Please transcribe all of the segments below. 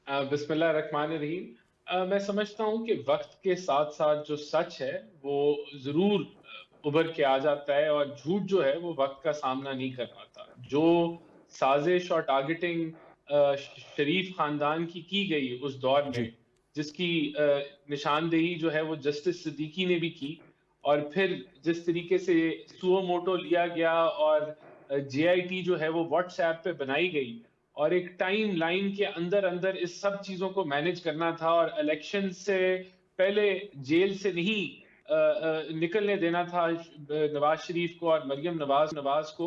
बिस्मिल्लाह रहमान रहीम। मैं समझता हूँ कि वक्त के साथ साथ जो सच है वो जरूर उभर के आ जाता है, और झूठ जो है वो वक्त का सामना नहीं कर पाता। जो साजिश और टारगेटिंग शरीफ खानदान की गई उस दौर जी। में, जिसकी निशानदेही जो है वो जस्टिस सिद्दीकी ने भी की, और फिर जिस तरीके से सुओ मोटो लिया गया और जेआईटी जो है वो व्हाट्सएप पे बनाई गई, और एक टाइम लाइन के अंदर अंदर इस सब चीजों को मैनेज करना था, और इलेक्शन से पहले जेल से नहीं निकलने देना था नवाज शरीफ को और मरियम नवाज को।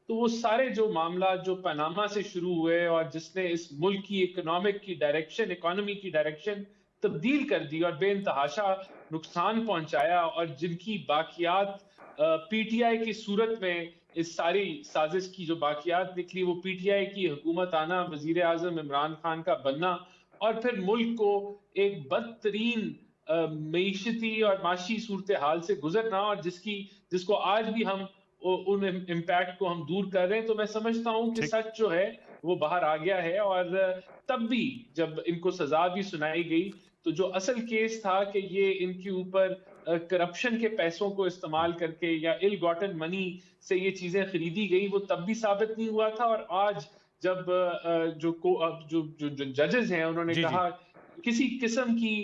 तो वो सारे जो मामला जो पनामा से शुरू हुए और जिसने इस मुल्क की इकोनॉमी की डायरेक्शन तब्दील कर दी और बेइंतहाशा नुकसान पहुंचाया, और जिनकी बाकियात पीटीआई की सूरत में इस सारी साजिश की जो बाकियात निकली, वो पीटीआई की हुकूमत आना, वजीर आजम इमरान खान का बनना, और फिर मुल्क को एक बदतरीन मईशती और माशी सूरत हाल से गुजरना, और जिसको आज भी हम उन इम्पैक्ट को हम दूर कर रहे हैं। तो मैं समझता हूं कि ठीक। सच जो है वो बाहर आ गया है। और तब भी जब इनको सजा भी सुनाई गई, तो जो असल केस था कि ये इनके ऊपर करप्शन के पैसों को इस्तेमाल करके या इल गॉटन मनी से ये चीजें खरीदी गई, वो तब भी साबित नहीं हुआ था। और आज जब जो जजेस हैं उन्होंने जी, जी। कहा किसी किस्म की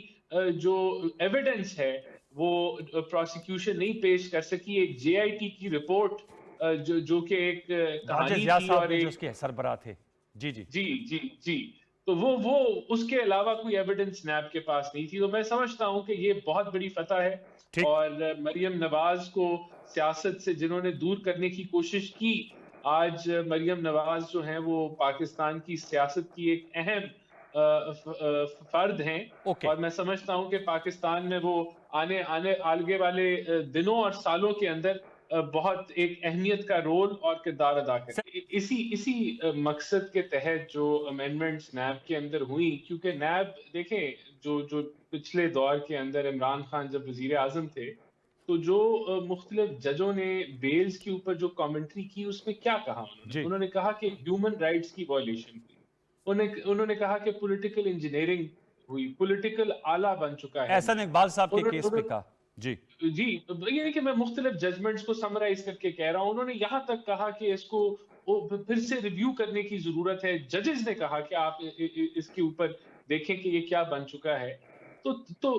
जो एविडेंस है वो प्रोसिक्यूशन नहीं पेश कर सकी, एक जेआईटी की रिपोर्ट जो कि एक राजेश कहानी व्यास थी साहब और ने जो एक। उसके सरबराह थे। जी, जी। जी, जी, जी। तो वो उसके अलावा कोई एविडेंस नैब के पास नहीं थी। तो मैं समझता हूं कि ये बहुत बड़ी फतह है। ठीक। और मरियम नवाज को सियासत से जिन्होंने दूर करने की कोशिश की, आज मरियम नवाज जो हैं वो पाकिस्तान की सियासत की एक अहम फर्द हैं। ओके। और मैं समझता हूं कि पाकिस्तान में वो आने आने आगे वाले दिनों और सालों के अंदर बहुत एक अहमियत का रोल और किरदार अदा सर। करें। इसी इसी मकसद के तहत जो अमेंडमेंट्स नैब के अंदर हुई, क्योंकि नैब देखें, जो जो पिछले दौर के अंदर इमरान खान जब वजीर आजम थे, तो जो मुख्तलिफ जजों ने बेल्स के ऊपर जो कमेंट्री की, उसमें क्या कहा उन्होंने जी। उन्होंने कहा कि ह्यूमन राइट्स की वॉयलेशन हुई। उन्होंने कहा कि पॉलिटिकल इंजीनियरिंग हुई, पॉलिटिकल आला बन चुका है एहसन मुल्क। इकबाल साहब के केस पे उन्होंने कहा। जी। जी, तो ये नहीं कि मैं मुख्तलिफ जजमेंट्स को समराइज करके कह रहा हूं। उन्होंने यहां तक कहा कि इसको फिर से रिव्यू करने की जरूरत है। जजेस ने कहा कि आप इसके ऊपर देखें कि ये क्या बन चुका है। तो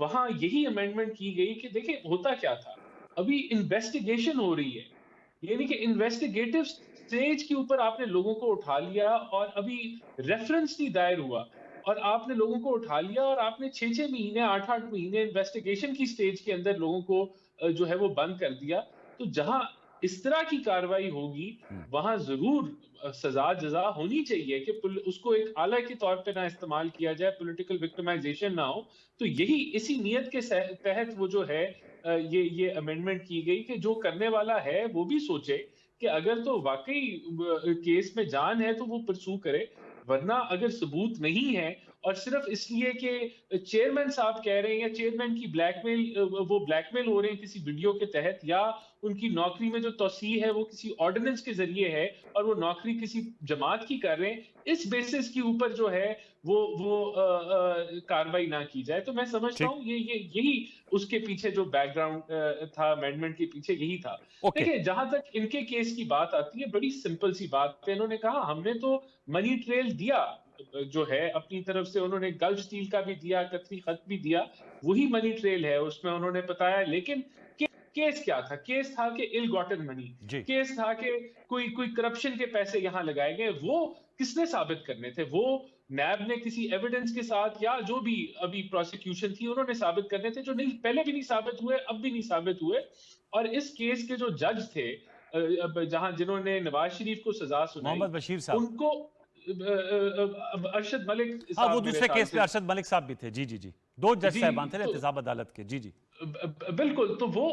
वहां यही अमेंडमेंट की गई कि देखिए होता क्या था। अभी इन्वेस्टिगेशन हो रही है, यानी कि इन्वेस्टिगेटिव स्टेज के ऊपर आपने लोगों को उठा लिया, और अभी रेफरेंस नहीं दायर हुआ, और आपने लोगों को उठा लिया और आपने 6-6 महीने 8-8 महीने इन्वेस्टिगेशन की स्टेज के अंदर लोगों को जो है वो बंद कर दिया। तो जहां इस तरह की कार्रवाई होगी, वहां जरूर सजा जजा होनी चाहिए कि उसको एक आला के तौर पे ना इस्तेमाल किया जाए, पॉलिटिकल विक्टिमाइजेशन ना हो। तो यही इसी नियत के तहत वो जो है ये अमेंडमेंट की गई कि जो करने वाला है वो भी सोचे कि अगर तो वाकई केस में जान है तो वो परसू करे, वरना अगर सबूत नहीं है और सिर्फ इसलिए कि चेयरमैन साहब कह रहे हैं या चेयरमैन की वो ब्लैकमेल हो रहे हैं किसी वीडियो के तहत, या उनकी नौकरी में जो तौसीह है वो किसी ऑर्डिनेंस के जरिए है और वो नौकरी किसी जमात की कर रहे हैं, इस बेसिस के ऊपर जो है वो कार्रवाई ना की जाए। तो मैं समझता ठीक। हूँ ये यही उसके पीछे जो बैकग्राउंड था, अमेंडमेंट के पीछे यही था। ओके। देखिए, जहां तक इनके केस की बात आती है, बड़ी सिंपल सी बात है। इन्होंने कहा हमने तो मनी ट्रेल दिया जो है अपनी तरफ से, उन्होंने गल्फ स्टील का भी दिया, कतरी खत भी दिया, वही मनी ट्रेल है उसमें उन्होंने बताया। लेकिन केस क्या था? केस था कि इल गॉटन मनी, जी। केस था कि कोई कोई करप्शन के पैसे यहां लगाए गए। वो किसने साबित करने थे? वो नैब ने किसी एविडेंस के साथ, या जो भी अभी प्रोसिक्यूशन थी उन्होंने साबित करने थे, जो नहीं पहले भी नहीं साबित हुए, अब भी नहीं साबित हुए। और इस केस के जो जज थे, जिन्होंने नवाज शरीफ को सजा सुनाई, मोहम्मद बशीर साहब। उनको अरशद मलिक हाँ, वो साहब मेरे दूसरे ख्याल केस पे से। अरशद मलिक साहब भी थे। जी, जी, जी। दो जज जी, साहबान थे ना तो इंतजाम अदालत के। जी, जी। बिल्कुल। तो वो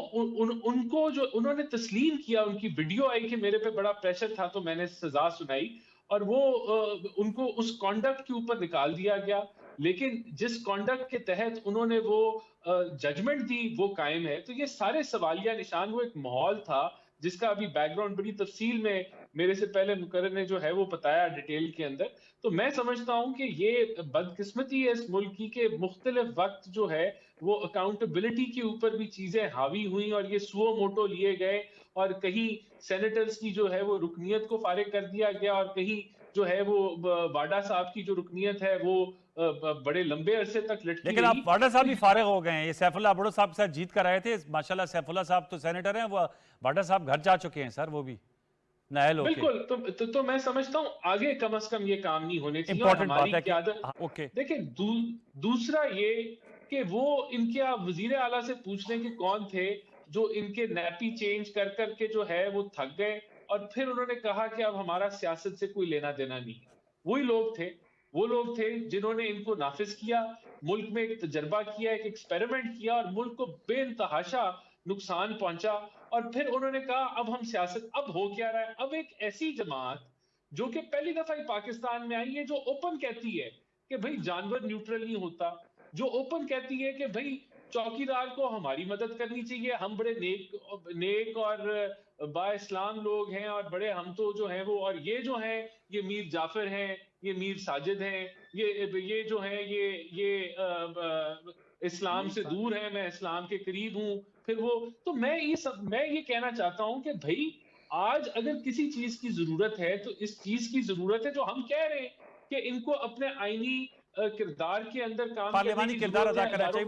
उनको जो उन्होंने तस्लीम किया, उनकी वीडियो आई कि मेरे पे बड़ा प्रेशर था तो मैंने सजा सुनाई, और वो उनको उस कॉन्डक्ट के ऊपर निकाल दिया गया। लेकिन जिस कॉन्डक्ट के तहत उन्होंने वो जजमेंट दी वो कायम है। तो ये सारे सवालिया निशान, वो एक माहौल था जिसका अभी बैकग्राउंड बड़ी तफसील में मेरे से पहले मुकर्रर ने जो है वो बताया डिटेल के अंदर। तो मैं समझता हूं कि ये बदकिस्मती है इस मुल्क की कि मुख्तलिफ वक्त जो है वो अकाउंटेबिलिटी के ऊपर भी चीजें हावी हुई और ये सुओ मोटो लिए गए, और कहीं सेनेटर्स की जो है वो रुकनियत को फारिग कर दिया गया, और कहीं जो है वो वाडा साहब की जो रुकनियत है वो बड़े लंबे अरसे तक लटकी लेकिन रही। आप वाडा साहब भी फारिग हो गए हैं, ये सैफुल्लाह भुट्टो साहब के साथ जीत कर आए थे माशाल्लाह। सैफुल्लाह साहब तो सेनेटर हैं, वो वाडा साहब घर जा चुके हैं सर, वो भी नायल होके। बिल्कुल। तो मैं समझता हूं आगे कम से कम ये काम नहीं होने चाहिए, और इंपॉर्टेंट हमारी बात है कि क्यादत। ओके देखिए दूसरा ये कि वो इनके आप वजीर आला से पूछ लें कि कौन थे जो इनके नैपी चेंज कर करके जो है वो थक गए, और फिर उन्होंने कहा कि अब हमारा सियासत से कोई लेना देना नहीं। वही लोग थे, वो लोग थे जिन्होंने इनको नाफिज किया, मुल्क में एक तजर्बा किया, एक एक्सपेरिमेंट किया, और मुल्क को बेइंतहाशा नुकसान पहुंचा, और फिर उन्होंने कहा अब हम सियासत, अब हो क्या रहा है, अब एक ऐसी जमात जो कि पहली दफा ही पाकिस्तान में आई है, जो ओपन कहती है कि भाई जानवर न्यूट्रल नहीं होता, जो ओपन कहती है कि भाई चौकीदार को हमारी मदद करनी चाहिए, हम बड़े नेक और बा इस्लाम लोग हैं, और बड़े हम तो जो हैं वो, और ये जो हैं ये मीर जाफर हैं, ये मीर साजिद हैं, ये जो हैं ये इस्लाम से दूर है, मैं इस्लाम के करीब हूं। फिर वो, तो मैं ये कहना चाहता हूं कि भाई आज अगर किसी चीज की जरूरत है तो इस चीज की जरूरत है जो हम कह रहे हैं कि इनको अपने आईनी किरदार के अंदर काम करने पार्लियामानी की किरदार जरूरत अदा है। करना चाहिए।